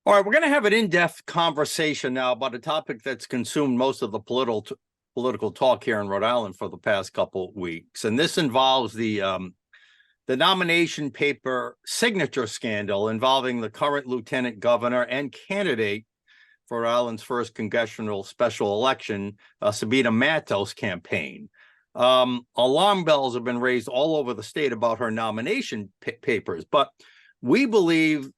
All right, we're going to have an in-depth conversation now about a topic that's consumed most of the political talk here in Rhode Island for the past couple weeks, and this involves the nomination paper signature scandal involving the current lieutenant governor and candidate for Rhode Island's first congressional special election, Sabina Matos' campaign. Alarm bells have been raised all over the state about her nomination papers, but we believe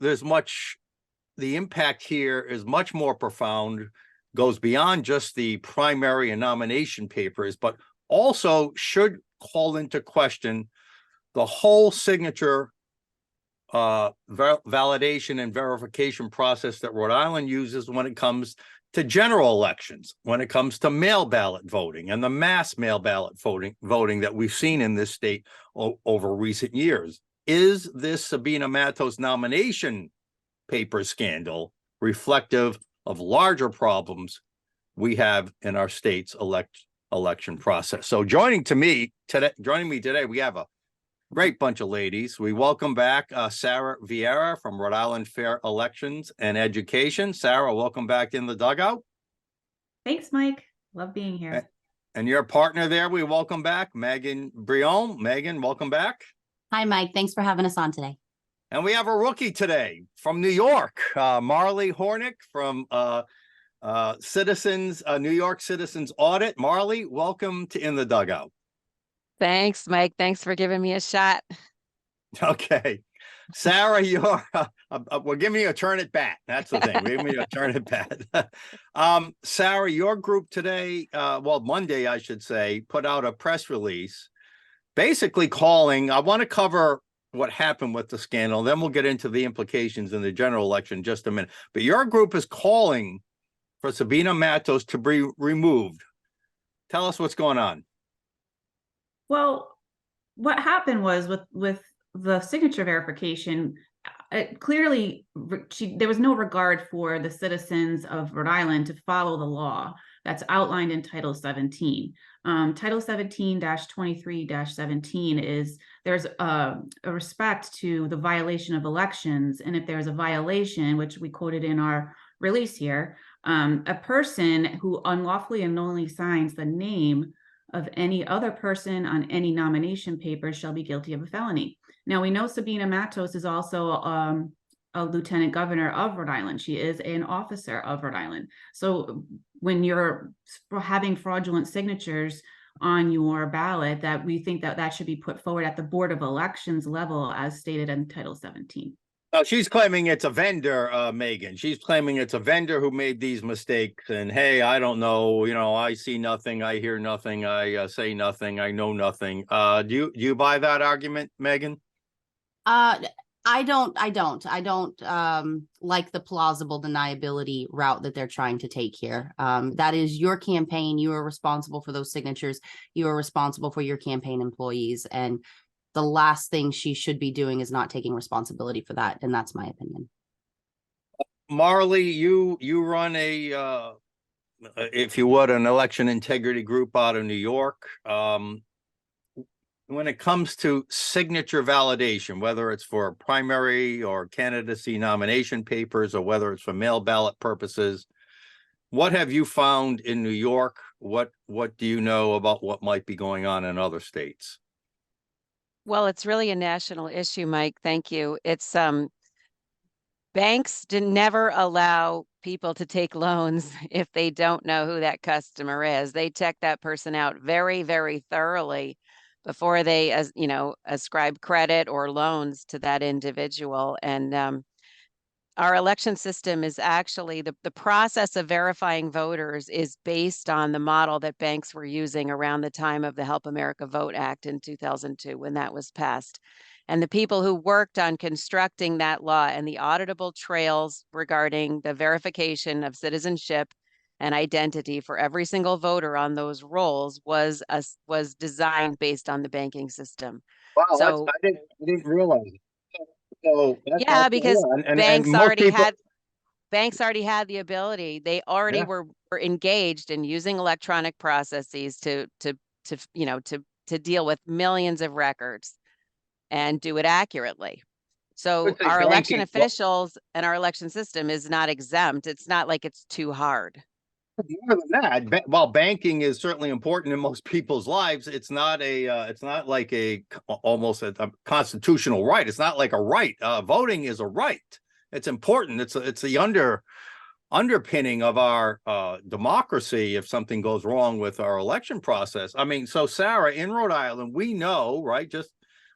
the impact here is much more profound, goes beyond just the primary and nomination papers, but also should call into question the whole signature validation and verification process that Rhode Island uses when it comes to general elections, when it comes to mail ballot voting and the mass mail ballot voting that we've seen in this state over recent years. Is this Sabina Matos nomination paper scandal reflective of larger problems we have in our state's election process? So joining me today, we have a great bunch of ladies. We welcome back Sara Vieira from Rhode Island Fair Elections and Education. Sara, welcome back in the dugout. Thanks, Mike. Love being here. And your partner there, we welcome back Megan Brillon. Megan, welcome back. Hi, Mike. Thanks for having us on today. And we have a rookie today from New York, Marly Hornik from New York Citizens Audit. Marly, welcome to In the Dugout. Thanks, Mike. Thanks for giving me a shot. Okay. Sara, we're giving you a turn at bat. That's the thing. We're giving you a turn at bat. Sara, your group today, Monday, I should say, put out a press release basically calling, I want to cover what happened with the scandal, then we'll get into the implications in the general election in just a minute. But your group is calling for Sabina Matos to be removed. Tell us what's going on. Well, what happened was with the signature verification, clearly there was no regard for the citizens of Rhode Island to follow the law that's outlined in Title 17. Title 17-23-17 is there's a respect to the violation of elections. And if there's a violation, which we quoted in our release here, a person who unlawfully and knowingly signs the name of any other person on any nomination paper shall be guilty of a felony. Now, we know Sabina Matos is also a lieutenant governor of Rhode Island. She is an officer of Rhode Island. So when you're having fraudulent signatures on your ballot, that we think that should be put forward at the Board of Elections level as stated in Title 17. She's claiming it's a vendor, Megan. She's claiming it's a vendor who made these mistakes. And hey, I don't know, I see nothing, I hear nothing, I say nothing, I know nothing. Do you buy that argument, Megan? I don't like the plausible deniability route that they're trying to take here. That is your campaign. You are responsible for those signatures. You are responsible for your campaign employees. And the last thing she should be doing is not taking responsibility for that. And that's my opinion. Marly, you run if you would, an election integrity group out of New York. When it comes to signature validation, whether it's for primary or candidacy nomination papers, or whether it's for mail ballot purposes, what have you found in New York? What do you know about what might be going on in other states? Well, it's really a national issue, Mike. Thank you. It's banks never allow people to take loans if they don't know who that customer is. They check that person out very, very thoroughly before they, ascribe credit or loans to that individual. And our election system is actually the process of verifying voters is based on the model that banks were using around the time of the Help America Vote Act in 2002, when that was passed. And the people who worked on constructing that law and the auditable trails regarding the verification of citizenship and identity for every single voter on those rolls was designed based on the banking system. Wow, so I didn't realize it. So yeah, because banks already had the ability. They already were engaged in using electronic processes to deal with millions of records and do it accurately. So would say our election banking- well- officials and our election system is not exempt. It's not like it's too hard. More than that, while banking is certainly important in most people's lives, it's not like almost a constitutional right. It's not like a right. Voting is a right. It's important. It's the underpinning of our democracy if something goes wrong with our election process. I mean, so Sarah, in Rhode Island, we know, right?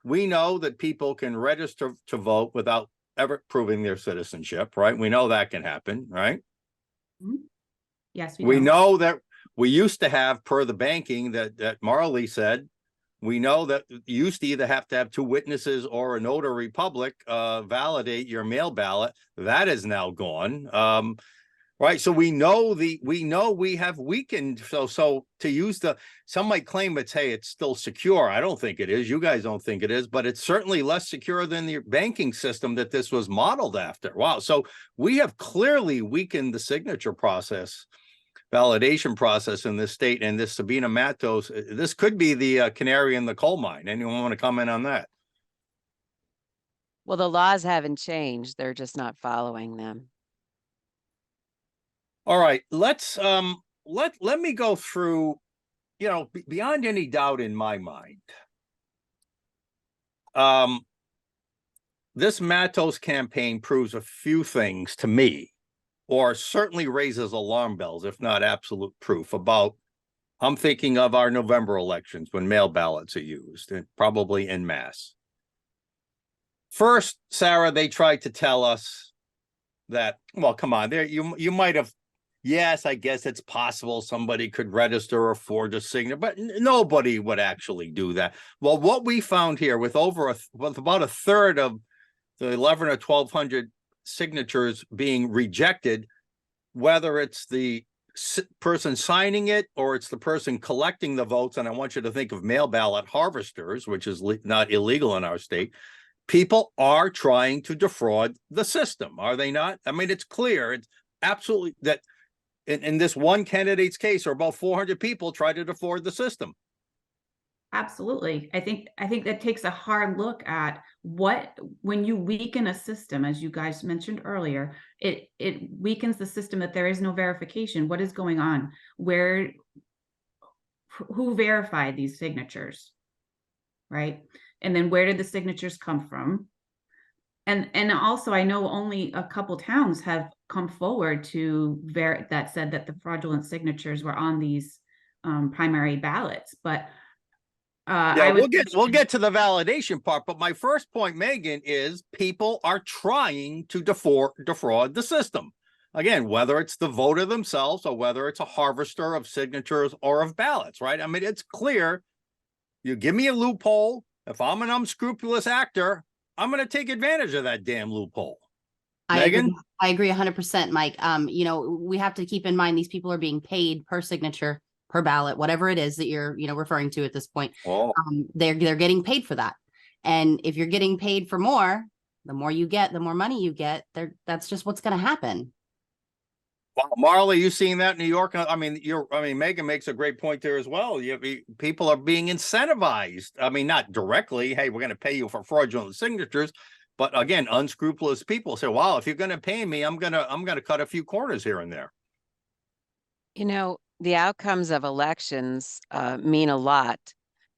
We know that people can register to vote without ever proving their citizenship, right? We know that can happen, right? Mhm. Yes, We know that we used to have, per the banking that Marley said, we know that you used to either have to have two witnesses or a notary public validate your mail ballot. That is now gone. Right. So we know we have weakened. So to use some might claim it's still secure. I don't think it is. You guys don't think it is, but it's certainly less secure than the banking system that this was modeled after. Wow. So we have clearly weakened the signature process, validation process in this state. And this Sabina Matos, this could be the canary in the coal mine. Anyone want to comment on that? Well, the laws haven't changed. They're just not following them. All right, let's let me go through, beyond any doubt in my mind. This Matos campaign proves a few things to me, or certainly raises alarm bells, if not absolute proof about, I'm thinking of our November elections when mail ballots are used, and probably en masse. First, Sarah, they tried to tell us that, well, come on, there you might have. Yes, I guess it's possible somebody could register or forge a signature, but nobody would actually do that. Well, what we found here with about a third of the 11 or 1,200 signatures being rejected, whether it's the person signing it or it's the person collecting the votes, and I want you to think of mail ballot harvesters, which is not illegal in our state, people are trying to defraud the system, are they not? I mean, it's clear, it's absolutely that. In this one candidate's case, or about 400 people try to defraud the system. Absolutely. I think that takes a hard look at when you weaken a system, as you guys mentioned earlier, it weakens the system that there is no verification. What is going on? Who verified these signatures? Right? And then where did the signatures come from? And also, I know only a couple towns have come forward that said that the fraudulent signatures were on these primary ballots. But we'll get to the validation part. But my first point, Megan, is people are trying to defraud the system. Again, whether it's the voter themselves or whether it's a harvester of signatures or of ballots, right? I mean, it's clear. You give me a loophole. If I'm an unscrupulous actor, I'm going to take advantage of that damn loophole. Megan? I agree 100%, Mike. We have to keep in mind these people are being paid per signature, per ballot, whatever it is that you're, referring to at this point. Oh. They're getting paid for that. And if you're getting paid for more, the more you get, the more money you get. That's just what's going to happen. Well, Marley, you seeing that in New York? I mean, Megan makes a great point there as well. People are being incentivized. I mean, not directly. Hey, we're going to pay you for fraudulent signatures, but again, unscrupulous people say, "Wow, if you're going to pay me, I'm going to cut a few corners here and there." The outcomes of elections mean a lot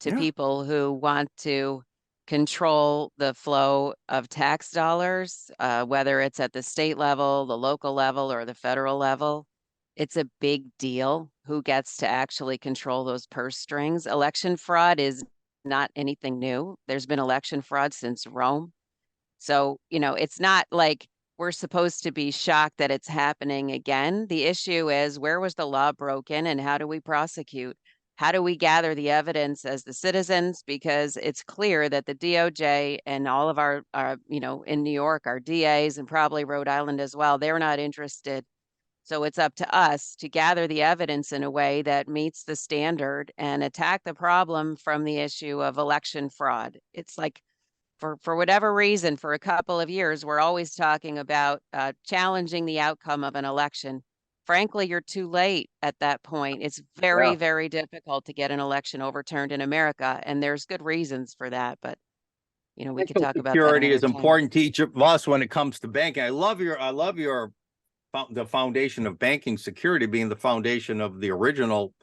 to Yeah. people who want to control the flow of tax dollars, whether it's at the state level, the local level, or the federal level. It's a big deal who gets to actually control those purse strings. Election fraud is not anything new. There's been election fraud since Rome. So, it's not like we're supposed to be shocked that it's happening again. The issue is, where was the law broken and how do we prosecute? How do we gather the evidence as the citizens? Because it's clear that the DOJ and all of our in New York, our DAs and probably Rhode Island as well, they're not interested. So it's up to us to gather the evidence in a way that meets the standard and attack the problem from the issue of election fraud. It's like, for whatever reason, for a couple of years, we're always talking about challenging the outcome of an election. Frankly, you're too late at that point. It's very, very difficult to get an election overturned in America, and there's good reasons for that. But you know, we could talk about that Security is another time. important to each of us when it comes to banking. I love the foundation of banking security being the foundation of the original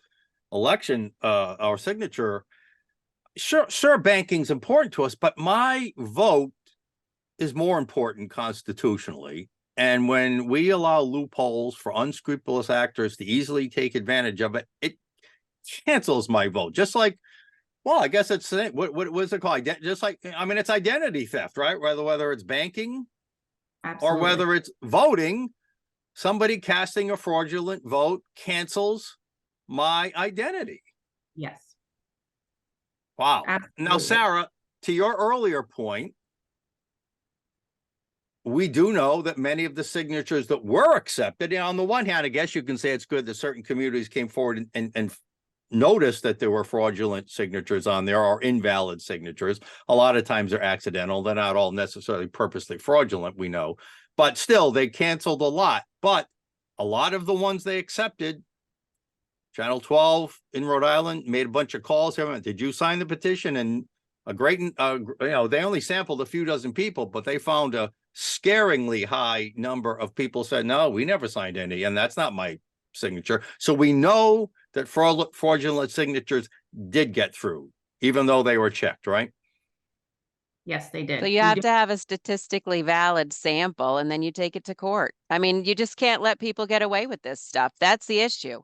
election, our signature. Sure, banking's important to us, but my vote is more important constitutionally. And when we allow loopholes for unscrupulous actors to easily take advantage of it, it cancels my vote. Just like, well, I guess it's what's it called? Just like, I mean, it's identity theft, right? Whether it's banking Absolutely. or whether it's voting, somebody casting a fraudulent vote cancels my identity. Yes. Wow. Now, Absolutely. Sara, to your earlier point, we do know that many of the signatures that were accepted, and on the one hand, I guess you can say it's good that certain communities came forward and noticed that there were fraudulent signatures on there or invalid signatures. A lot of times they're accidental. They're not all necessarily purposely fraudulent, we know. But still, they canceled a lot. But a lot of the ones they accepted, Channel 12 in Rhode Island made a bunch of calls. Did you sign the petition? And a great, they only sampled a few dozen people, but they found a scaringly high number of people said, no, we never signed any, and that's not my signature. So we know that fraudulent signatures did get through, even though they were checked, right? Yes, they did. So you We have do- to have a statistically valid sample and then you take it to court. I mean, you just can't let people get away with this stuff. That's the issue.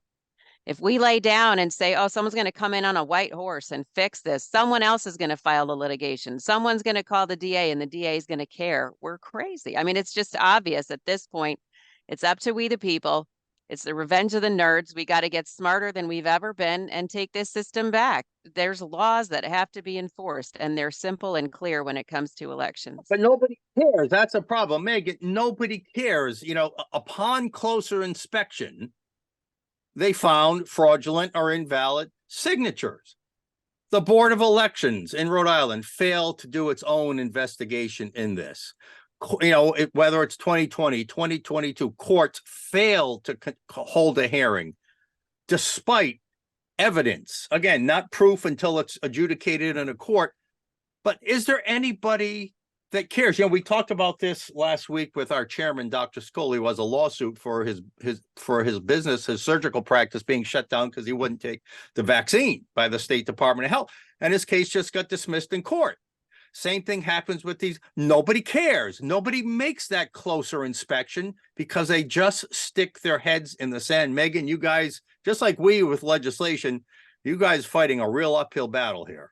If we lay down and say, oh, someone's going to come in on a white horse and fix this, someone else is going to file the litigation. Someone's going to call the DA and the DA is going to care. We're crazy. I mean, it's just obvious at this point. It's up to we the people. It's the revenge of the nerds. We got to get smarter than we've ever been and take this system back. There's laws that have to be enforced, and they're simple and clear when it comes to elections. But nobody cares. That's a problem, Megan. Nobody cares. Upon closer inspection, they found fraudulent or invalid signatures. The Board of Elections in Rhode Island failed to do its own investigation in this. Whether it's 2020, 2022, courts failed to hold a hearing despite evidence. Again, not proof until it's adjudicated in a court. But is there anybody that cares? We talked about this last week with our chairman, Dr. Scully, was a lawsuit for his business, his surgical practice being shut down because he wouldn't take the vaccine by the State Department of Health. And his case just got dismissed in court. Same thing happens with these. Nobody cares. Nobody makes that closer inspection because they just stick their heads in the sand. Megan, you guys, just like we with legislation, you guys fighting a real uphill battle here.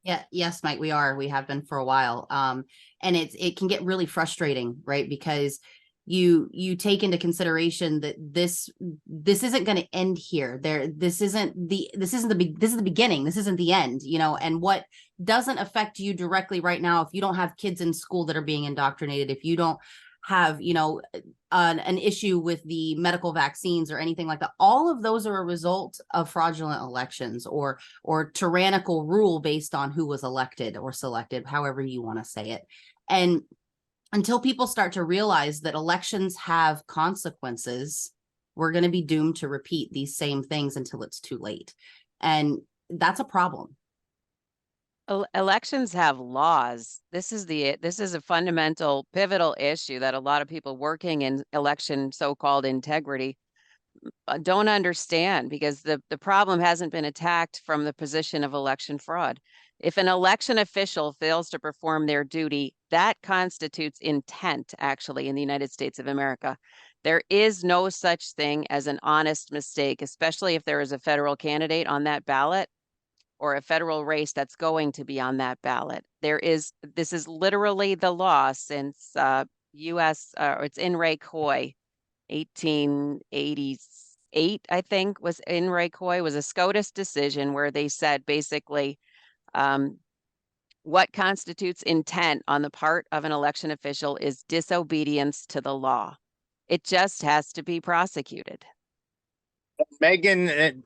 Yeah, yes, Mike, we have been for a while. And it can get really frustrating, right? Because you take into consideration that this isn't going to end here. This is the beginning. This isn't the end, and what doesn't affect you directly right now, if you don't have kids in school that are being indoctrinated, if you don't have, an issue with the medical vaccines or anything like that, all of those are a result of fraudulent elections or tyrannical rule based on who was elected or selected, however you want to say it. And until people start to realize that elections have consequences, we're going to be doomed to repeat these same things until it's too late. And that's a problem. Elections have laws. This is a fundamental, pivotal issue that a lot of people working in election so-called integrity don't understand, because the problem hasn't been attacked from the position of election fraud. If an election official fails to perform their duty, that constitutes intent, actually, in the United States of America. There is no such thing as an honest mistake, especially if there is a federal candidate on that ballot or a federal race that's going to be on that ballot. This is literally the law since it's in Ray Coy, 1888, I think, was in Ray Coy, was a SCOTUS decision where they said basically what constitutes intent on the part of an election official is disobedience to the law. It just has to be prosecuted. Megan, and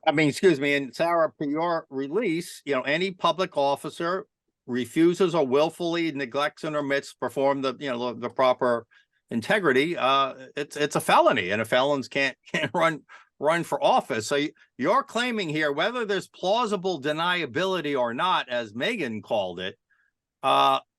Sara, for your release, any public officer refuses or willfully neglects and omits to perform the proper integrity, it's a felony, and felons can't run for office. So you're claiming here, whether there's plausible deniability or not, as Megan called it,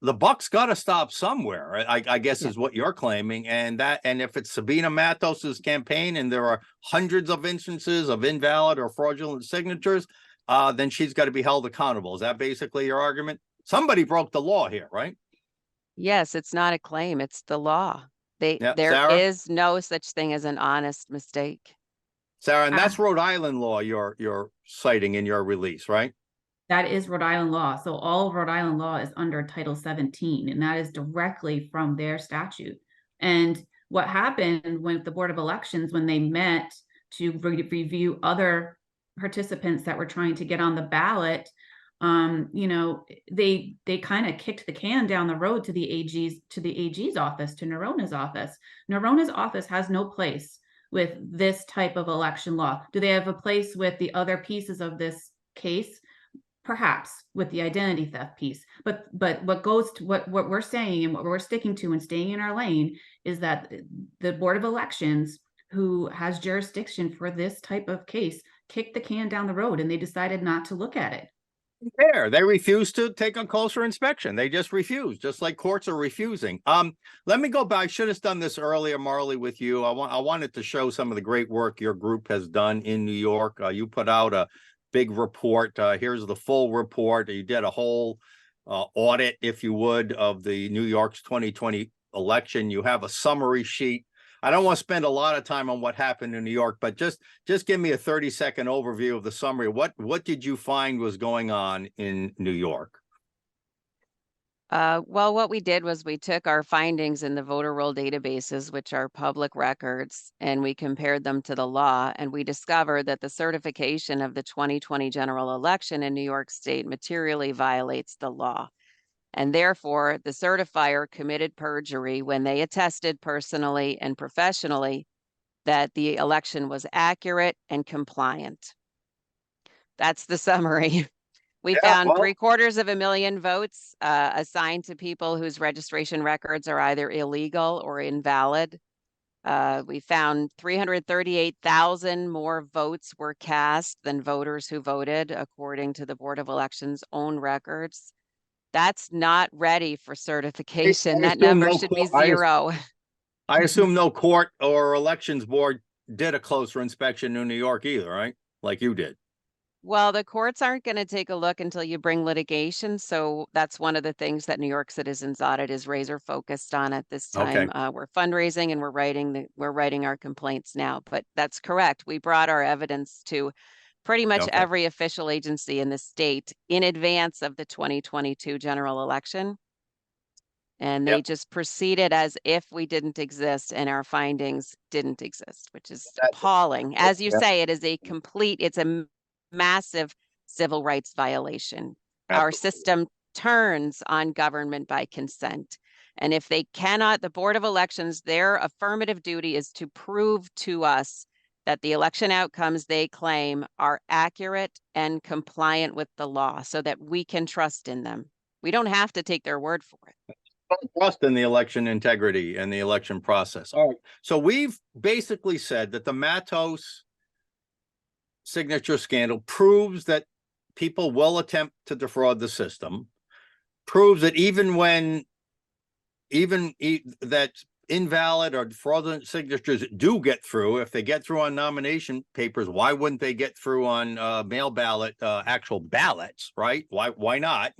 the buck's got to stop somewhere. I guess Yeah. is what you're claiming, and if it's Sabina Matos's campaign and there are hundreds of instances of invalid or fraudulent signatures, then she's got to be held accountable. Is that basically your argument? Somebody broke the law here, right? Yes, it's not a claim, it's the law. Yeah, There Sarah? is no such thing as an honest mistake. Sarah, and Uh, that's Rhode Island law you're citing in your release, right? That is Rhode Island law. So all of Rhode Island law is under Title 17, and that is directly from their statute. And what happened with the Board of Elections when they met to review other participants that were trying to get on the ballot, they kind of kicked the can down the road to the AG's office, to Norona's office. Norona's office has no place with this type of election law. Do they have a place with the other pieces of this case? Perhaps with the identity theft piece, but what goes to what we're saying and what we're sticking to and staying in our lane is that the Board of Elections, who has jurisdiction for this type of case, kicked the can down the road and they decided not to look at it. There, they refused to take a closer inspection. They just refused, just like courts are refusing. Let me go back. I should have done this earlier, Marly, with you. I wanted to show some of the great work your group has done in New York. You put out a big report. Here's the full report. You did a whole audit, if you would, of the New York's 2020 election. You have a summary sheet. I don't want to spend a lot of time on what happened in New York, but just give me a 30-second overview of the summary. What did you find was going on in New York? Well, what we did was we took our findings in the voter roll databases, which are public records, and we compared them to the law. And we discovered that the certification of the 2020 general election in New York State materially violates the law. And therefore, the certifier committed perjury when they attested personally and professionally that the election was accurate and compliant. That's the summary. We found 750,000 votes assigned to people whose registration records are either illegal or invalid. We found 338,000 more votes were cast than voters who voted, according to the Board of Elections' own records. That's not ready for certification. That number should be 0. I assume no court or elections board did a closer inspection in New York either, right? Like you did. Well, the courts aren't going to take a look until you bring litigation. So that's one of the things that New York Citizens Audit is razor focused on at this time. Okay. We're fundraising and we're writing our complaints now. But that's correct. We brought our evidence to pretty much every official agency in the state in advance of the 2022 general election. And they just proceeded as if we didn't exist and our findings didn't exist, which is appalling. As you say, it is it's a massive civil rights violation. Our system turns on government by consent. And if they cannot, the Board of Elections, their affirmative duty is to prove to us that the election outcomes they claim are accurate and compliant with the law so that we can trust in them. We don't have to take their word for it. Trust in the election integrity and the election process. All right. So we've basically said that the Matos signature scandal proves that people will attempt to defraud the system, proves that that invalid or fraudulent signatures do get through. If they get through on nomination papers, why wouldn't they get through on mail ballot, actual ballots, right? Why not?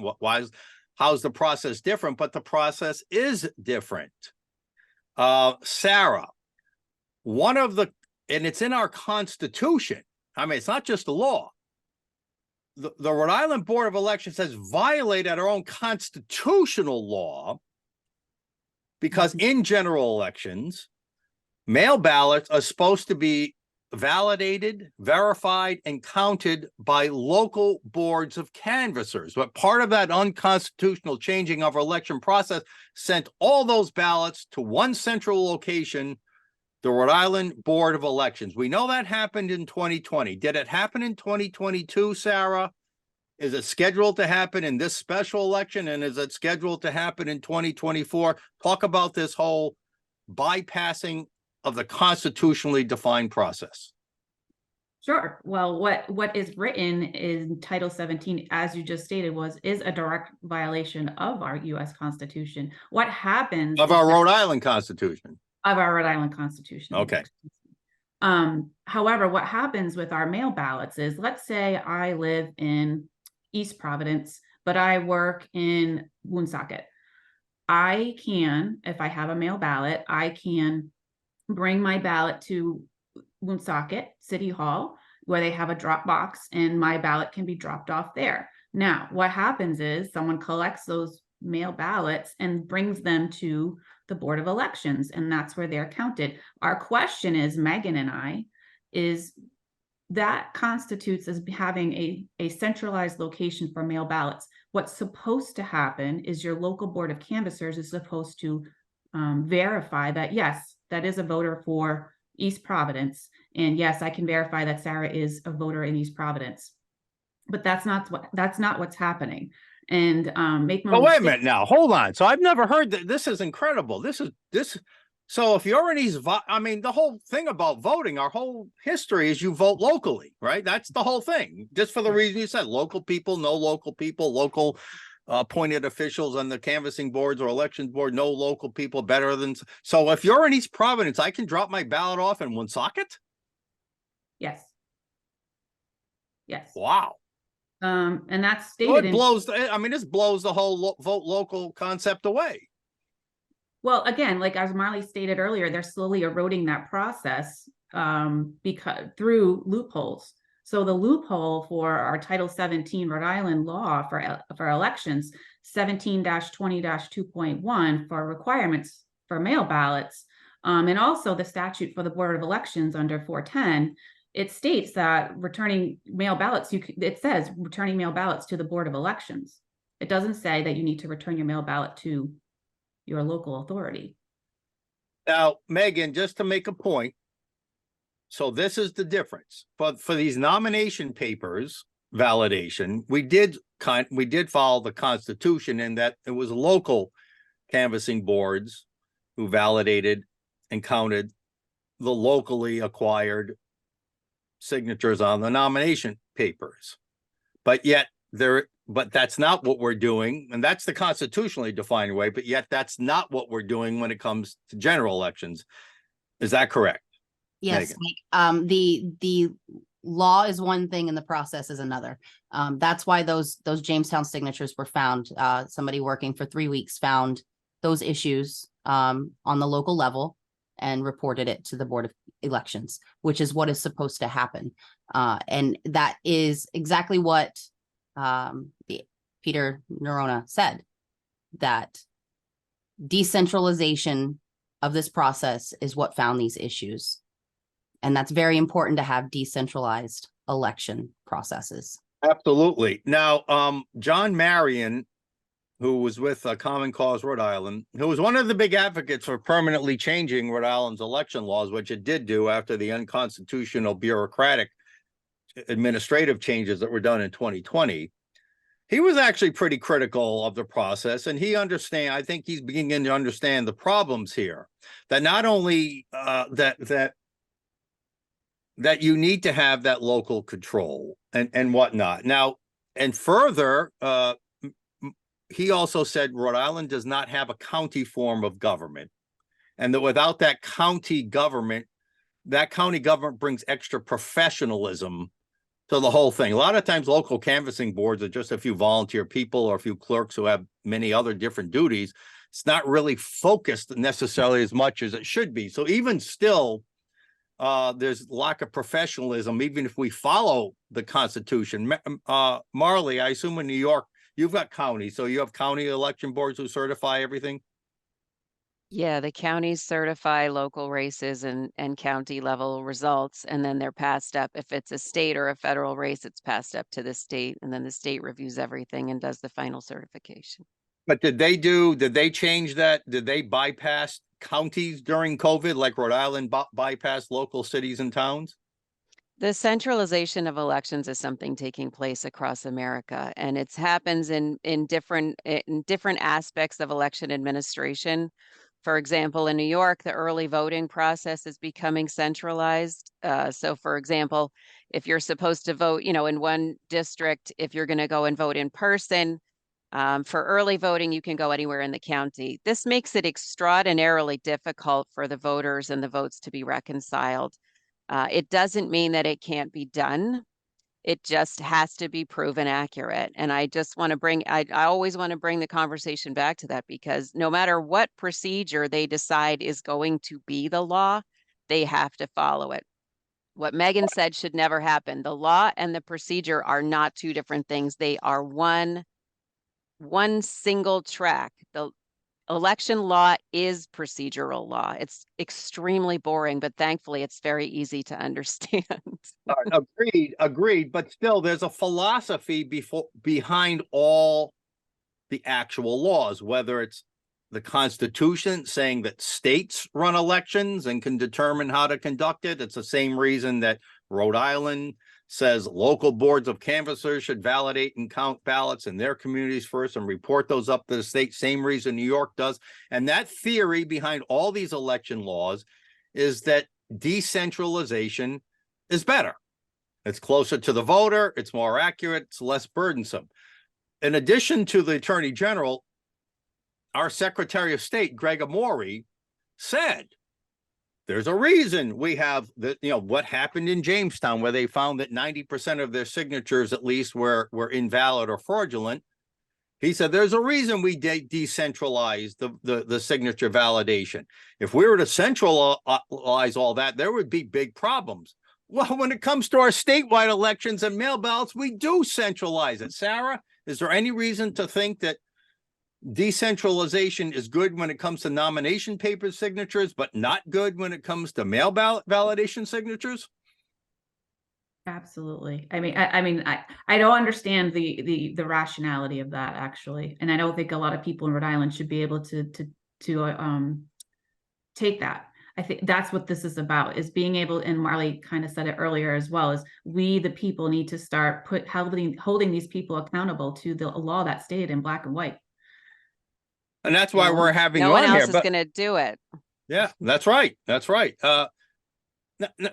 How's the process different? But the process is different. Sarah, and it's in our Constitution. I mean, it's not just a law. The Rhode Island Board of Elections has violated our own constitutional law because in general elections, mail ballots are supposed to be validated, verified, and counted by local boards of canvassers. But part of that unconstitutional changing of our election process sent all those ballots to one central location, the Rhode Island Board of Elections. We know that happened in 2020. Did it happen in 2022, Sarah? Is it scheduled to happen in this special election? And is it scheduled to happen in 2024? Talk about this whole bypassing of the constitutionally defined process. Sure. Well, what is written in Title 17, as you just stated, is a direct violation of our U.S. Constitution. What happens Of is our that- Rhode Island Constitution. of our Rhode Island Constitution. Okay. However, what happens with our mail ballots is, let's say I live in East Providence, but I work in Woonsocket. I can, if I have a mail ballot, I can bring my ballot to Woonsocket City Hall, where they have a drop box, and my ballot can be dropped off there. Now, what happens is someone collects those mail ballots and brings them to the Board of Elections, and that's where they're counted. Our question is, Megan and I, is that constitutes as having a centralized location for mail ballots. What's supposed to happen is your local Board of Canvassers is supposed to verify that, yes, that is a voter for East Providence. And yes, I can verify that Sara is a voter in East Providence. But that's not what's happening. And make no Oh, wait a mistake- minute now. Hold on. So I've never heard that. This is incredible. This. So if you're in East, I mean, the whole thing about voting, our whole history is you vote locally, right? That's the whole thing. Just for the reason you said, local people, no local people, local appointed officials on the canvassing boards or elections board, no local people better than. So if you're in East Providence, I can drop my ballot off in Woonsocket? Yes. Yes. Wow. And that's Well, stated it in blows. I mean, this blows the whole vote local concept away. Well, again, like as Marley stated earlier, they're slowly eroding that process because through loopholes. So the loophole for our Title 17 Rhode Island law for elections, 17-20-2.1 for requirements for mail ballots, and also the statute for the Board of Elections under 410, it states that returning mail ballots, it says returning mail ballots to the Board of Elections. It doesn't say that you need to return your mail ballot to your local authority. Now, Megan, just to make a point, so this is the difference. But for these nomination papers validation, we did follow the Constitution in that it was local canvassing boards who validated and counted the locally acquired signatures on the nomination papers. But that's not what we're doing, and that's the constitutionally defined way, but yet that's not what we're doing when it comes to general elections. Is that correct? Yes, Megan. the law is one thing and the process is another. That's why those Jamestown signatures were found. Somebody working for 3 weeks found those issues on the local level and reported it to the Board of Elections, which is what is supposed to happen. And that is exactly what Peter Nerona said, that decentralization of this process is what found these issues. And that's very important to have decentralized election processes. Absolutely. Now, John Marion, who was with Common Cause Rhode Island, who was one of the big advocates for permanently changing Rhode Island's election laws, which it did do after the unconstitutional bureaucratic administrative changes that were done in 2020. He was actually pretty critical of the process, and I think he's beginning to understand the problems here. That not only that you need to have that local control and whatnot. Now, and further, he also said Rhode Island does not have a county form of government, and that without that county government brings extra professionalism to the whole thing. A lot of times local canvassing boards are just a few volunteer people or a few clerks who have many other different duties. It's not really focused necessarily as much as it should be. So even still, there's lack of professionalism, even if we follow the Constitution. Marley, I assume in New York, you've got county, so you have county election boards who certify everything? Yeah, the counties certify local races and county level results, and then they're passed up. If it's a state or a federal race, it's passed up to the state, and then the state reviews everything and does the final certification. But did they change that? Did they bypass counties during COVID, like Rhode Island bypassed local cities and towns? The centralization of elections is something taking place across America, and it happens in different aspects of election administration. For example, in New York, the early voting process is becoming centralized. So for example, if you're supposed to vote, in one district, if you're going to go and vote in person, for early voting, you can go anywhere in the county. This makes it extraordinarily difficult for the voters and the votes to be reconciled. It doesn't mean that it can't be done. It just has to be proven accurate. And I just want to I always want to bring the conversation back to that, because no matter what procedure they decide is going to be the law, they have to follow it. What Megan said should never happen. The law and the procedure are not two different things. They are one single track. The election law is procedural law. It's extremely boring, but thankfully it's very easy to understand. Agreed. But still, there's a philosophy behind all the actual laws, whether it's the Constitution saying that states run elections and can determine how to conduct it. It's the same reason that Rhode Island says local boards of canvassers should validate and count ballots in their communities first and report those up to the state. Same reason New York does. And that theory behind all these election laws is that decentralization is better. It's closer to the voter. It's more accurate. It's less burdensome. In addition to the Attorney General, our Secretary of State, Greg Amore, said there's a reason we have what happened in Jamestown, where they found that 90% of their signatures, at least, were invalid or fraudulent. He said there's a reason we decentralized the signature validation. If we were to centralize all that, there would be big problems. Well, when it comes to our statewide elections and mail ballots, we do centralize it. Sarah, is there any reason to think that decentralization is good when it comes to nomination paper signatures, but not good when it comes to mail ballot validation signatures? Absolutely. I don't understand the rationality of that, actually, and I don't think a lot of people in Rhode Island should be able to take that. I think that's what this is about, is being able, and Marly kind of said it earlier as well, is we, the people, need to start holding these people accountable to the law that's stated in black and white. And that's why we're having no you one on else here. is going to do it. Yeah, that's right. That's right.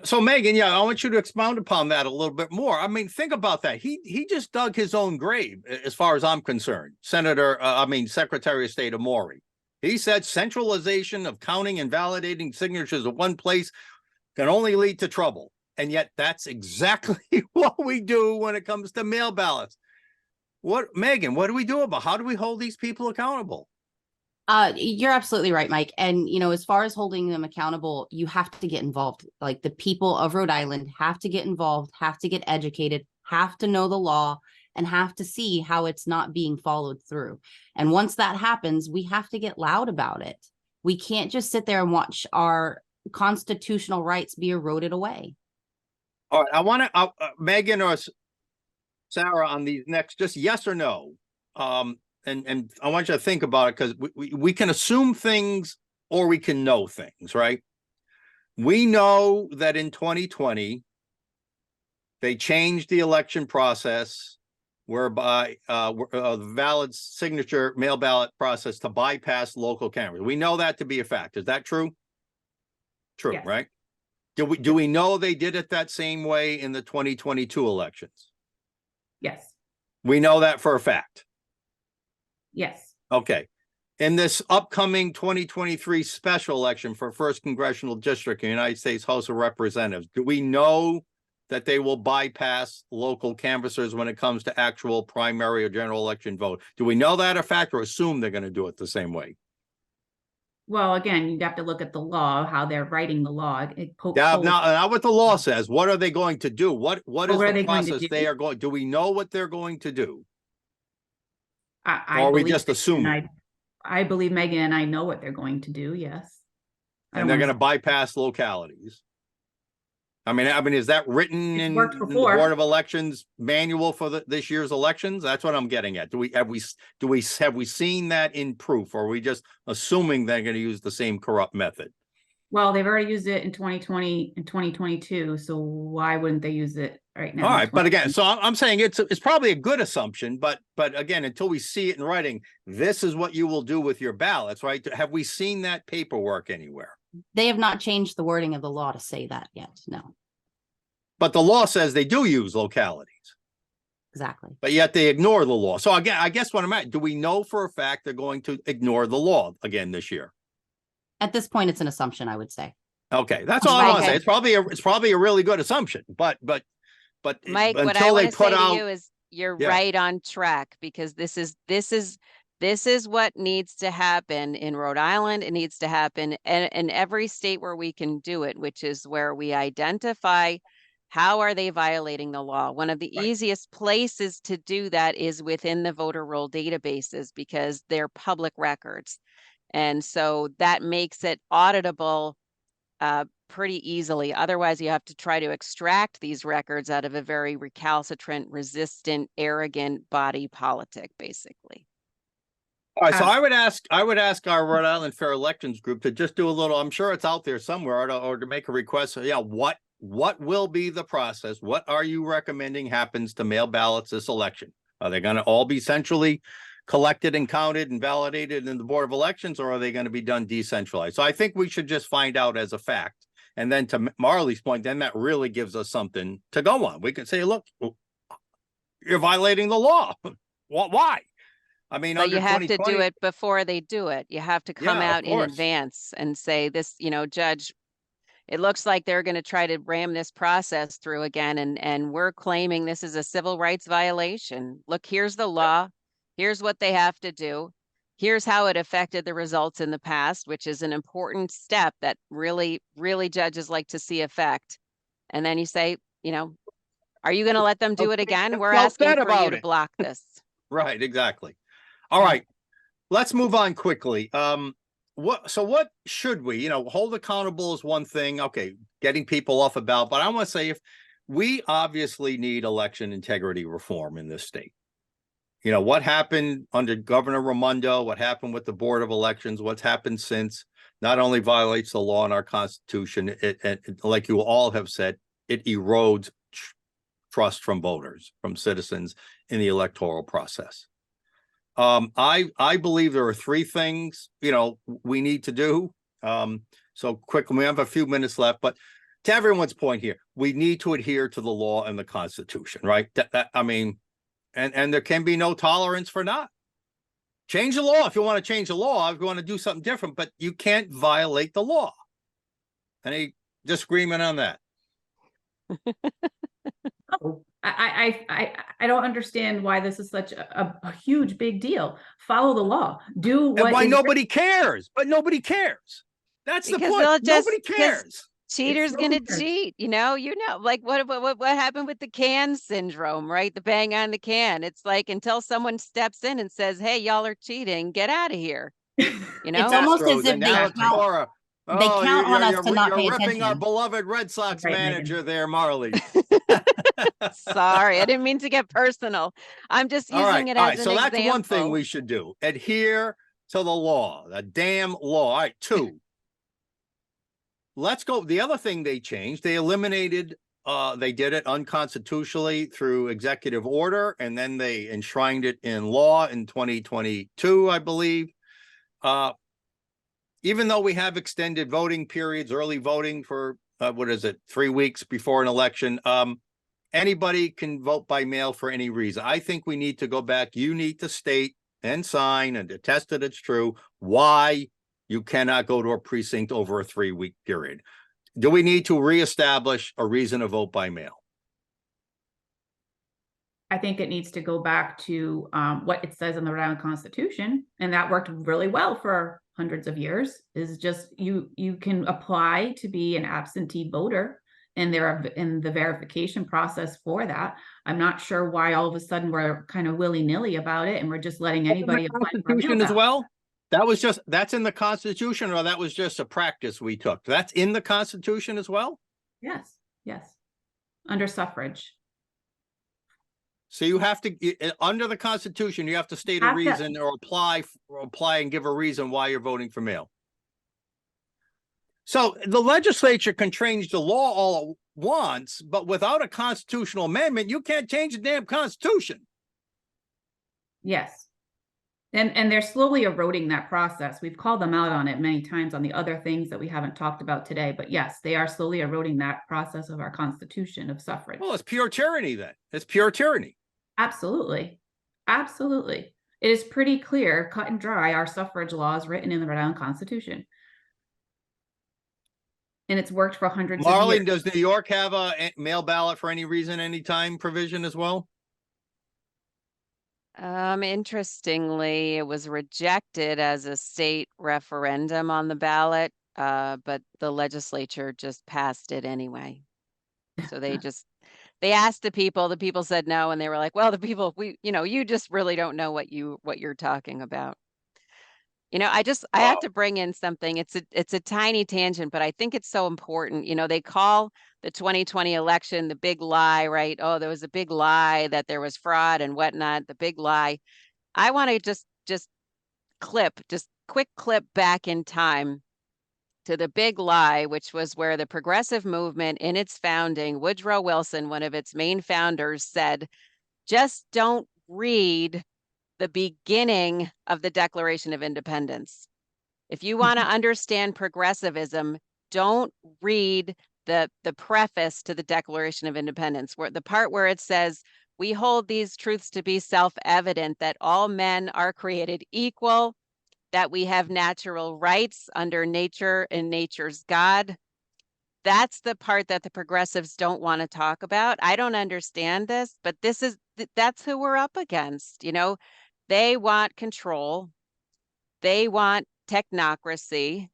So Megan, I want you to expound upon that a little bit more. I mean, think about that. He just dug his own grave, as far as I'm concerned. Secretary of State Amore. He said centralization of counting and validating signatures in one place can only lead to trouble. And yet that's exactly what we do when it comes to mail ballots. Megan, what do we do how do we hold these people accountable? You're absolutely right, Mike. And, as far as holding them accountable, you have to get involved. Like, the people of Rhode Island have to get involved, have to get educated, have to know the law, and have to see how it's not being followed through. And once that happens, we have to get loud about it. We can't just sit there and watch our constitutional rights be eroded away. All right. I want to, Megan or Sarah, on these next, just yes or no. And I want you to think about it, because we can assume things or we can know things, right? We know that in 2020, they changed the election process whereby the valid signature mail ballot process to bypass local cameras. We know that to be a fact. Is that true? True, Yes. Right? Do we know they did it that same way in the 2022 elections? Yes. We know that for a fact. Yes. Okay. In this upcoming 2023 special election for 1st Congressional District in the United States House of Representatives, do we know that they will bypass local canvassers when it comes to actual primary or general election vote? Do we know that a fact, or assume they're going to do it the same way? Well, again, you have to look at the law, how they're writing the law. Now what the law says. What are they going to do? What is the process they are going? Do we know what they're going to do? Or are we just assuming? I believe Megan and I know what they're going to do. Yes. And they're going to bypass localities. I mean, is that written in the Board of Elections manual for this year's elections? That's what I'm getting at. Have we seen that in proof, or are we just assuming they're going to use the same corrupt method? Well, they've already used it in 2020 and 2022, so why wouldn't they use it right now? All in right, but again, 2020? so I'm saying it's probably a good assumption, but again, until we see it in writing, this is what you will do with your ballots, right? Have we seen that paperwork anywhere? They have not changed the wording of the law to say that yet. No, But the law says they do use localities, exactly. but yet they ignore the law. So again, I guess what I'm at, do we know for a fact they're going to ignore the law again this year? At this point, it's an assumption, I would say. Okay, that's all I want to Mike, say. It's probably a really good assumption, but Mike, what I until they want to put say to out, you is you're Yeah. right on track, because this is what needs to happen in Rhode Island. It needs to happen in every state where we can do it, which is where we identify how are they violating the law. One of the Right. easiest places to do that is within the voter roll databases, because they're public records. And so that makes it auditable pretty easily. Otherwise, you have to try to extract these records out of a very recalcitrant, resistant, arrogant body politic, basically. all right, so I would ask our Rhode Island Fair Elections group to just do a little, I'm sure it's out there somewhere, or to make a request. Yeah, what will be the process? What are you recommending happens to mail ballots this election? Are they going to all be centrally collected and counted and validated in the Board of Elections, or are they going to be done decentralized? So I think we should just find out as a fact. And then to Marley's point, then that really gives us something to go on. We can say, look, you're violating the law. Why? I mean, But you have to do 2020 it before they do it. You have to come Yeah, of out in course. advance and say this, Judge, it looks like they're going to try to ram this process through again. And we're claiming this is a civil rights violation. Look, here's the law. Here's what they have to do. Here's how it affected the results in the past, which is an important step that really, really judges like to see effect. And then you say, are you going to let them do it again? We're well asking said for about you to it. block this. Right, exactly. All right, let's move on quickly. What should we, hold accountable is one thing. Okay, getting people off a ballot, but I want to say, if we obviously need election integrity reform in this state. What happened under Governor Raimondo, what happened with the Board of Elections, what's happened since, not only violates the law and our Constitution, it like you all have said, it erodes trust from voters, from citizens in the electoral process. I believe there are three things, we need to do. So quickly, we have a few minutes left, but to everyone's point here, we need to adhere to the law and the Constitution, right? And there can be no tolerance for not. Change the law if you want to change the law, if you want to do something different, but you can't violate the law. Any disagreement on that? Oh, I don't understand why this is such a huge big deal. Follow the law. Do what And why is nobody cares, but nobody cares. That's the Because point. they'll just- Nobody cares. Cheaters so gonna weird. cheat, like what happened with the can syndrome, right? The bang on the can. It's like until someone steps in and says, "Hey, y'all are cheating, get out of here." It's almost Astros as if and they now count- Cora. they count on us to not pay You're ripping our attention. beloved Red Sox Right, Megan. manager there, Marley. Sorry, I didn't mean to get personal. I'm just All using it all as an so example. that's one thing we should do. Adhere to the law, the damn law. All right, two. Let's go. The other thing they changed, they eliminated, they did it unconstitutionally through executive order, and then they enshrined it in law in 2022, I believe. Even though we have extended voting periods, early voting for, 3 weeks before an election, anybody can vote by mail for any reason. I think we need to go back. You need to state and sign and attest that it's true why you cannot go to a precinct over a 3-week period. Do we need to reestablish a reason to vote by mail? I think it needs to go back to what it says in the Rhode Island Constitution, and that worked really well for hundreds of years. Is just you can apply to be an absentee voter, and there are in the verification process for that. I'm not sure why all of a sudden we're kind of willy-nilly about it, and we're just letting anybody apply for a Constitution mail as ballot. well. That's in the Constitution, or that was just a practice we took? That's in the Constitution as well. Yes, under suffrage. So you have to, under the Constitution, you have to state a Have to- reason or apply and give a reason why you're voting for mail. So the legislature can change the law all at once, but without a constitutional amendment, you can't change the damn Constitution. Yes. And they're slowly eroding that process. We've called them out on it many times on the other things that we haven't talked about today. But yes, they are slowly eroding that process of our Constitution of suffrage. Well, it's pure tyranny then. It's pure tyranny. Absolutely. Absolutely. It is pretty clear, cut and dry, our suffrage law is written in the Rhode Island Constitution. And it's worked for hundreds of Marley, years. does New York have a mail ballot for any reason, anytime provision as well? Interestingly, it was rejected as a state referendum on the ballot, but the legislature just passed it anyway. So they asked the people said no, and they were like, well, the people, you just really don't know what you're talking about. I have to bring in something. It's a tiny tangent, but I think it's so important. They call the 2020 election the big lie, right? Oh, there was a big lie that there was fraud and whatnot, the big lie. I want to just quick clip back in time to the big lie, which was where the progressive movement in its founding, Woodrow Wilson, one of its main founders, said, just don't read the beginning of the Declaration of Independence. If you want to understand progressivism, don't read the preface to the Declaration of Independence, where the part where it says, we hold these truths to be self-evident, that all men are created equal, that we have natural rights under nature and nature's God. That's the part that the progressives don't want to talk about. I don't understand this, but that's who we're up against. They want control. They want technocracy.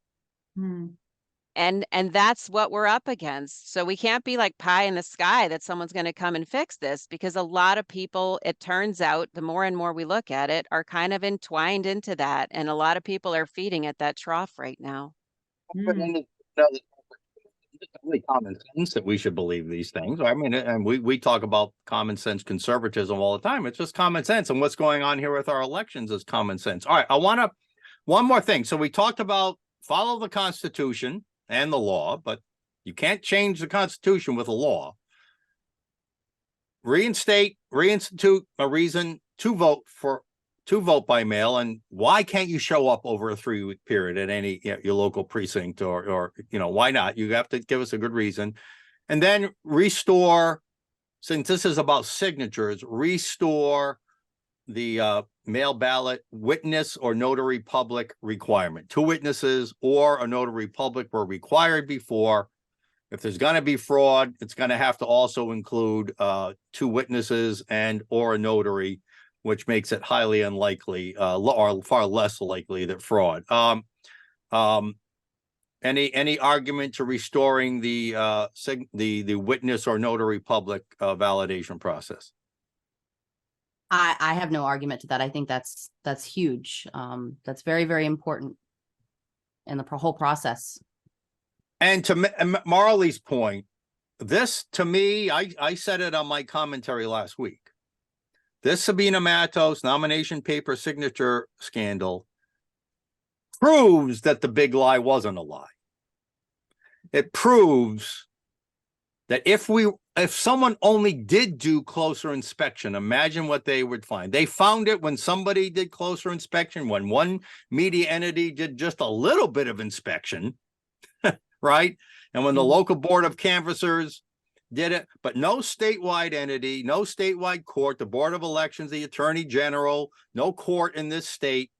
And that's what we're up against. So we can't be like pie in the sky that someone's going to come and fix this, because a lot of people, it turns out, the more and more we look at it, are kind of entwined into that. And a lot of people are feeding at that trough right now. It's only common sense that we should believe these things. I mean, and we talk about common sense conservatism all the time. It's just common sense. And what's going on here with our elections is common sense. All right, one more thing. So we talked about follow the Constitution and the law, but you can't change the Constitution with a law. Reinstitute a reason to vote by mail, and why can't you show up over a 3-week period at any your local precinct, or why not? You have to give us a good reason. And then restore, since this is about signatures, restore the mail ballot witness or notary public requirement. 2 witnesses or a notary public were required before. If there's going to be fraud, it's going to have to also include 2 witnesses and or a notary, which makes it highly unlikely, or far less likely, that fraud. Any argument to restoring the witness or notary public validation process? I have no argument to that. I think that's huge. That's very, very important in the whole process. And to Marley's point, this, to me, I said it on my commentary last week. This Sabina Matos nomination paper signature scandal proves that the big lie wasn't a lie. It proves that if someone only did do closer inspection, imagine what they would find. They found it when somebody did closer inspection, when one media entity did just a little bit of inspection, right? And when the local board of canvassers did it, but no statewide entity, no statewide court, the Board of Elections, the Attorney General, no court in this state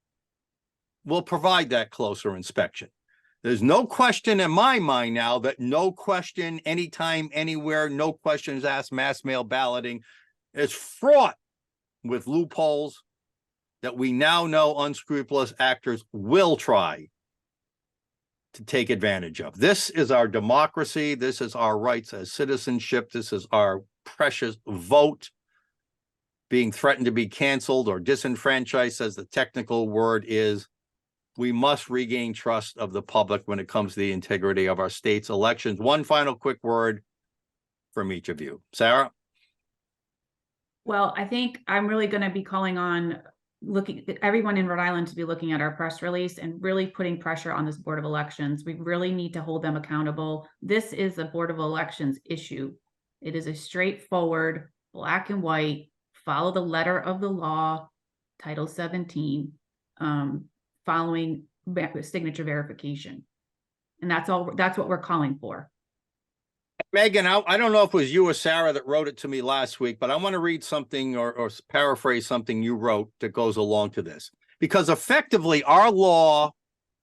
will provide that closer inspection. There's no question in my mind now that no question, anytime, anywhere, no questions asked mass mail balloting is fraught with loopholes that we now know unscrupulous actors will try to take advantage of. This is our democracy. This is our rights as citizenship. This is our precious vote being threatened to be canceled or disenfranchised, as the technical word is. We must regain trust of the public when it comes to the integrity of our state's elections. One final quick word from each of you. Sarah? Well, I think I'm really going to be calling on everyone in Rhode Island to be looking at our press release and really putting pressure on this Board of Elections. We really need to hold them accountable. This is a Board of Elections issue. It is a straightforward, black and white, follow the letter of the law, Title 17, following signature verification. And that's what we're calling for. Megan, I don't know if it was you or Sarah that wrote it to me last week, but I want to read something or paraphrase something you wrote that goes along to this. Because effectively, our law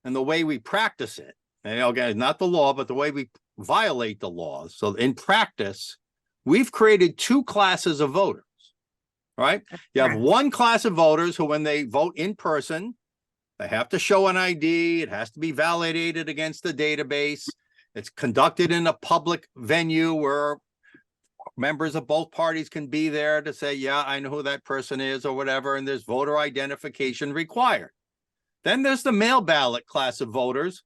and the way we practice it, and again, not the law, but the way we violate the laws. So in practice, we've created two classes of voters, right? You have one class of voters who, when they vote in person, they have to show an ID. It has to be validated against the database. It's conducted in a public venue where members of both parties can be there to say, yeah, I know who that person is or whatever, and there's voter identification required. Then there's the mail ballot class of voters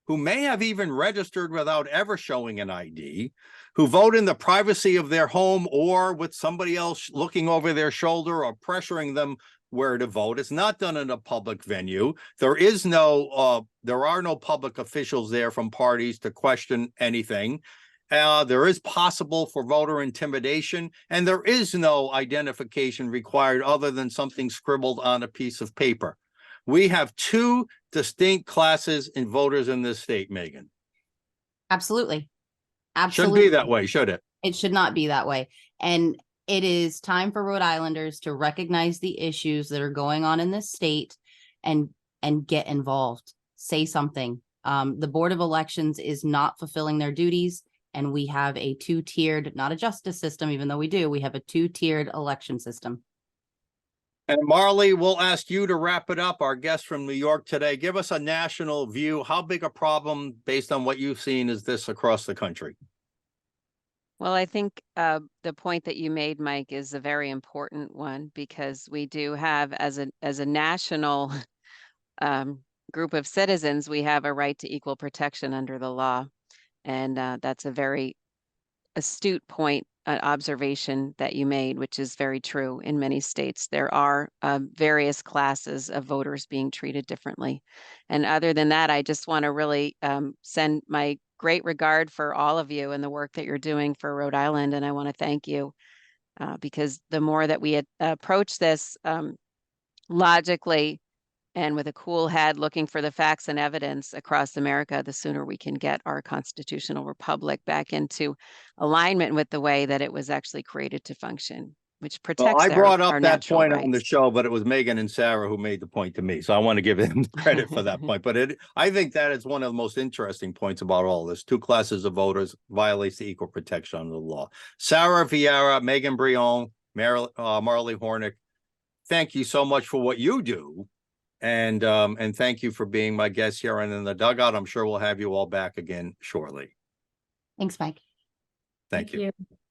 who may have even registered without ever showing an ID, who vote in the privacy of their home or with somebody else looking over their shoulder or pressuring them where to vote. It's not done in a public venue. There are no public officials there from parties to question anything. There is possible for voter intimidation, and there is no identification required other than something scribbled on a piece of paper. We have two distinct classes in voters in this state, Megan. Absolutely. Shouldn't be that way, should it? It should not be that way. And it is time for Rhode Islanders to recognize the issues that are going on in this state and get involved. Say something. The Board of Elections is not fulfilling their duties, and we have a two-tiered, not a justice system, even though we have a two-tiered election system. And Marly, we'll ask you to wrap it up. Our guest from New York today, give us a national view. How big a problem, based on what you've seen, is this across the country? Well, I think the point that you made, Mike, is a very important one, because we do have, as a national group of citizens, we have a right to equal protection under the law. And that's a very astute point, observation that you made, which is very true. In many states, there are various classes of voters being treated differently. And other than that, I just want to really send my great regard for all of you and the work that you're doing for Rhode Island. And I want to thank you because the more that we approach this logically and with a cool head, looking for the facts and evidence across America, the sooner we can get our constitutional republic back into alignment with the way that it was actually created to function, which protects Well, I brought our up that natural point on the rights. show, but it was Megan and Sarah who made the point to me. So I want to give them credit for that point. But I think that is one of the most interesting points about all this. Two classes of voters violates the equal protection under the law. Sara Vieira, Megan Brillon, Marly Hornik, thank you so much for what you do. And thank you for being my guest here and in the dugout. I'm sure we'll have you all back again shortly. Thanks, Mike. Thank you.